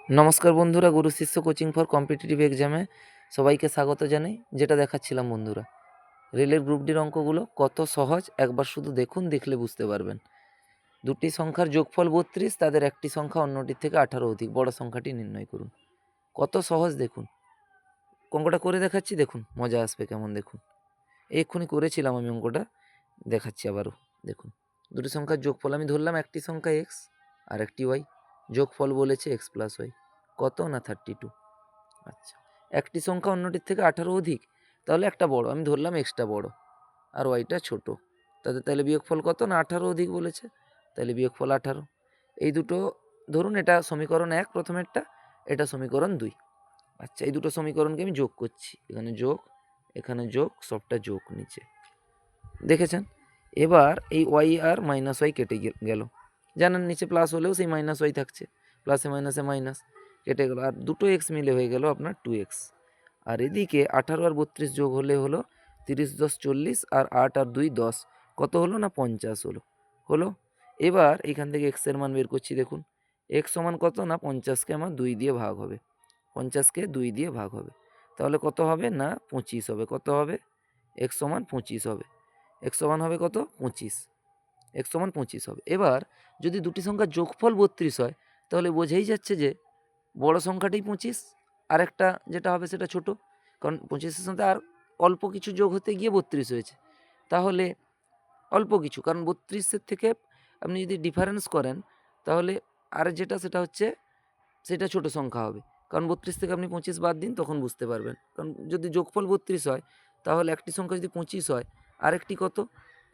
নমস্কার বন্ধুরা, গুরু শিষ্য কোচিং ফর কম্পিটিটিভ এক্সামে সবাইকে স্বাগত জানাই। যেটা দেখাচ্ছিলাম বন্ধুরা, রেলের গ্রুপ ডির অঙ্কগুলো কত সহজ একবার শুধু দেখুন, দেখলে বুঝতে পারবেন। দুটি সংখ্যার যোগফল 32, তাদের একটি সংখ্যা অন্যটির থেকে 18 অধিক, বড় সংখ্যাটি নির্ণয় করুন। কত সহজ দেখুন, অঙ্কটা করে দেখাচ্ছি, দেখুন মজা আসবে কেমন। দেখুন এক্ষুনি করেছিলাম আমি অঙ্কটা, দেখাচ্ছি আবারও। দেখুন দুটি সংখ্যার যোগফল আমি ধরলাম, একটি সংখ্যা এক্স আর একটি ওয়াই, যোগফল বলেছে এক্স প্লাস ওয়াই, কত না 32। আচ্ছা, একটি সংখ্যা অন্যটির থেকে 18 অধিক, তাহলে একটা বড়, আমি ধরলাম এক্সটা বড় আর ওয়াইটা ছোট, তাহলে বিয়োগফল কত না 18 অধিক বলেছে, তাহলে বিয়োগফল 18। এই দুটো ধরুন, এটা সমীকরণ 1 প্রথমেরটা, এটা সমীকরণ 2। আচ্ছা, এই দুটো সমীকরণকে আমি যোগ করছি, এখানে যোগ এখানে যোগ, সবটা যোগ নিচে, দেখেছেন। এবার এই ওয়াই আর মাইনাস ওয়াই কেটে গেল, জানেন নিচে প্লাস হলেও সেই মাইনাস ওয়াই থাকছে, প্লাসে মাইনাসে মাইনাস কেটে গেল, আর দুটো এক্স মিলে হয়ে গেল আপনার 2x। আর এদিকে 18 আর 32 যোগ হলে হলো 30 10 40, আর 8 আর 2 10, কত হলো না 50 হলো। এবার এখান থেকে এক্সের মান বের করছি, দেখুন এক্স সমান কত না 50কে আমার 2 দিয়ে ভাগ হবে, 50কে 2 দিয়ে ভাগ হবে, তাহলে কত হবে না 25 হবে। কত হবে? এক্স সমান 25 হবে। এক্স সমান হবে কত? 25। এক্স সমান 25 হবে। এবার যদি দুটি সংখ্যার যোগফল 32 হয়, তাহলে বোঝাই যাচ্ছে যে বড় সংখ্যাটাই 25, আর একটা যেটা হবে সেটা ছোট, কারণ 25-এর সাথে আর অল্প কিছু যোগ হতে গিয়ে 32 হয়েছে। তাহলে অল্প কিছু, কারণ 32-এর থেকে আপনি যদি ডিফারেন্স করেন, তাহলে আর যেটা সেটা হচ্ছে সেটা ছোট সংখ্যা হবে, কারণ 32 থেকে আপনি 25 বাদ দিন, তখন বুঝতে পারবেন। কারণ যদি যোগফল 32 হয়, তাহলে একটি সংখ্যা যদি 25 হয়, আরেকটি কত?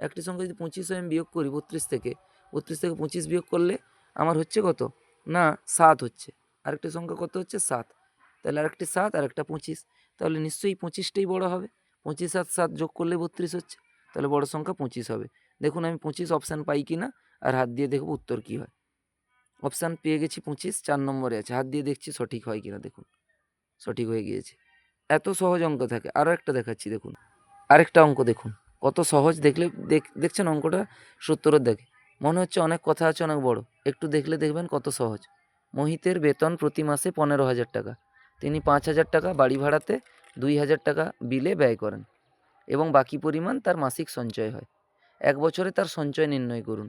একটি সংখ্যা যদি 25 হয়, আমি বিয়োগ করি 32 থেকে 25 বিয়োগ করলে আমার হচ্ছে কত না 7 হচ্ছে। আরেকটি সংখ্যা কত হচ্ছে? 7। তাহলে আরেকটি 7 আর একটা 25, তাহলে নিশ্চয়ই 25টাই বড় হবে। 25 আর 7 যোগ করলে 32 হচ্ছে, তাহলে বড় সংখ্যা 25 হবে। দেখুন আমি 25 অপশান পাই কিনা, আর হাত দিয়ে দেখব উত্তর কী হয়। অপশান পেয়ে গেছি 25, 4 নম্বরে আছে, হাত দিয়ে দেখছি সঠিক হয় কিনা। দেখুন সঠিক হয়ে গিয়েছে। এত সহজ অঙ্ক থাকে। আরও একটা দেখাচ্ছি, দেখুন আরেকটা অঙ্ক দেখুন কত সহজ। দেখলে দেখছেন অঙ্কটা 70-এর দেখে মনে হচ্ছে অনেক কথা আছে, অনেক বড়, একটু দেখলে দেখবেন কত সহজ। মোহিতের বেতন প্রতি মাসে 15,000 টাকা, তিনি 5,000 টাকা বাড়ি ভাড়াতে, 2,000 টাকা বিলে ব্যয় করেন এবং বাকি পরিমাণ তার মাসিক সঞ্চয় হয়। 1 বছরে তার সঞ্চয় নির্ণয় করুন।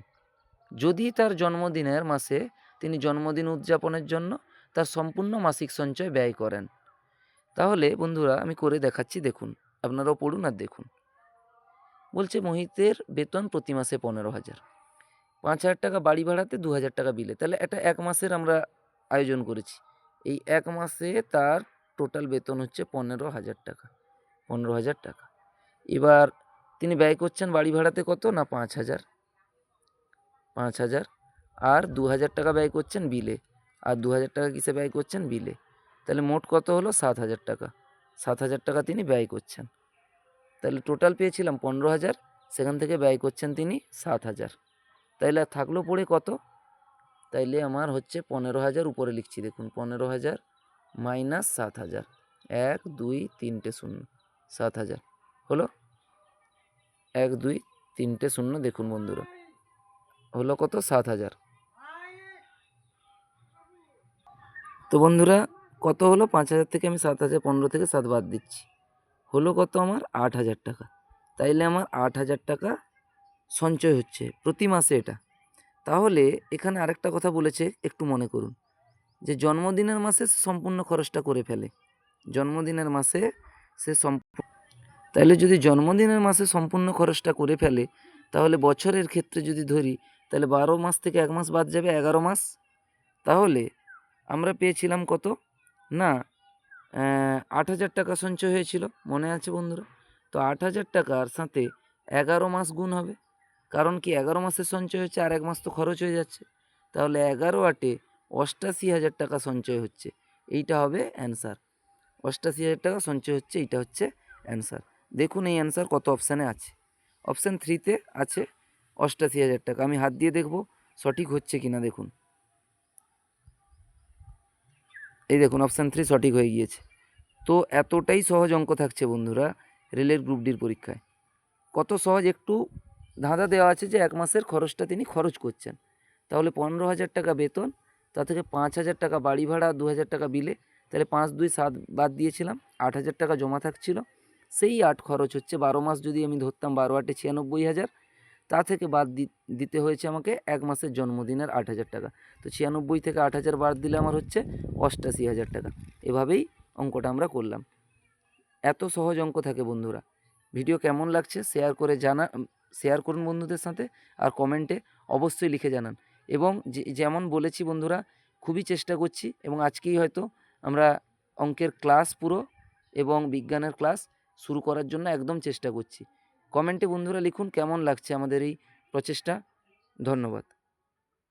যদি তার জন্মদিনের মাসে তিনি জন্মদিন উদযাপনের জন্য তার সম্পূর্ণ মাসিক সঞ্চয় ব্যয় করেন, তাহলে বন্ধুরা আমি করে দেখাচ্ছি, দেখুন আপনারাও পড়ুন আর দেখুন। বলছে মোহিতের বেতন প্রতি মাসে 15,000, 5,000 টাকা বাড়ি ভাড়াতে, 2,000 টাকা বিলে, তাহলে এটা 1 মাসের আমরা আয়োজন করেছি। এই 1 মাসে তার টোটাল বেতন হচ্ছে 15,000 টাকা, 15,000 টাকা। এবার তিনি ব্যয় করছেন বাড়ি ভাড়াতে কত না 5,000, 5,000, আর 2,000 টাকা ব্যয় করছেন বিলে, আর 2,000 টাকা কিসে ব্যয় করছেন? বিলে। তাহলে মোট কত হলো? 7,000 টাকা। 7,000 টাকা তিনি ব্যয় করছেন। তাহলে টোটাল পেয়েছিলাম 15,000, সেখান থেকে ব্যয় করছেন তিনি 7,000। তাইলে আর থাকলো পড়ে কত? তাইলে আমার হচ্ছে 15,000, উপরে লিখছি দেখুন 15,000 মাইনাস 7,000, 1 2 3টে শূন্য, 7,000 হলো। 1 2 3টে শূন্য, দেখুন বন্ধুরা হলো কত? 7,000। তো বন্ধুরা কত হলো? 5,000 থেকে আমি 7,000, 15 থেকে 7 বাদ দিচ্ছি, হলো কত আমার? 8,000 টাকা। তাইলে আমার 8,000 টাকা সঞ্চয় হচ্ছে প্রতি মাসে এটা। তাহলে এখানে আরেকটা কথা বলেছে, একটু মনে করুন, যে জন্মদিনের মাসে সে সম্পূর্ণ খরচটা করে ফেলে। জন্মদিনের মাসে সে তাহলে যদি জন্মদিনের মাসে সম্পূর্ণ খরচটা করে ফেলে, তাহলে বছরের ক্ষেত্রে যদি ধরি, তাহলে 12 মাস থেকে 1 মাস বাদ যাবে, 11 মাস। তাহলে আমরা পেয়েছিলাম কত না 8,000 টাকা সঞ্চয় হয়েছিল, মনে আছে বন্ধুরা? তো 8,000 টাকার সাথে 11 মাস গুণ হবে, কারণ কি 11 মাসের সঞ্চয় হচ্ছে, আর 1 মাস তো খরচ হয়ে যাচ্ছে। তাহলে 11 8 88,000 টাকা সঞ্চয় হচ্ছে, এইটা হবে অ্যান্সার। 88,000 টাকা সঞ্চয় হচ্ছে, এইটা হচ্ছে অ্যান্সার। দেখুন এই অ্যান্সার কত অপশানে আছে। অপশান 3তে আছে 88,000 টাকা। আমি হাত দিয়ে দেখব সঠিক হচ্ছে কিনা। দেখুন এই দেখুন অপশান 3 সঠিক হয়ে গিয়েছে। তো এতটাই সহজ অঙ্ক থাকছে বন্ধুরা রেলের গ্রুপ ডির পরীক্ষায়। কত সহজ, একটু ধাঁধা দেওয়া আছে যে 1 মাসের খরচটা তিনি খরচ করছেন। তাহলে 15,000 টাকা বেতন, তা থেকে 5,000 টাকা বাড়ি ভাড়া, 2,000 টাকা বিলে, তাহলে 5 2 7 বাদ দিয়েছিলাম, 8,000 টাকা জমা থাকছিল। সেই 8 খরচ হচ্ছে 12 মাস যদি আমি ধরতাম, 12 8 96,000, তা থেকে বাদ দিতে হয়েছে আমাকে 1 মাসের জন্মদিনের 8,000 টাকা। তো 96 থেকে 8,000 বাদ দিলে আমার হচ্ছে 88,000 টাকা। এভাবেই অঙ্কটা আমরা করলাম। এত সহজ অঙ্ক থাকে বন্ধুরা। ভিডিও কেমন লাগছে শেয়ার করুন বন্ধুদের সাথে, আর কমেন্টে অবশ্যই লিখে জানান। এবং যেমন বলেছি বন্ধুরা, খুবই চেষ্টা করছি, এবং আজকেই হয়তো আমরা অঙ্কের ক্লাস পুরো এবং বিজ্ঞানের ক্লাস শুরু করার জন্য একদম চেষ্টা করছি। কমেন্টে বন্ধুরা লিখুন কেমন লাগছে আমাদের এই প্রচেষ্টা। ধন্যবাদ।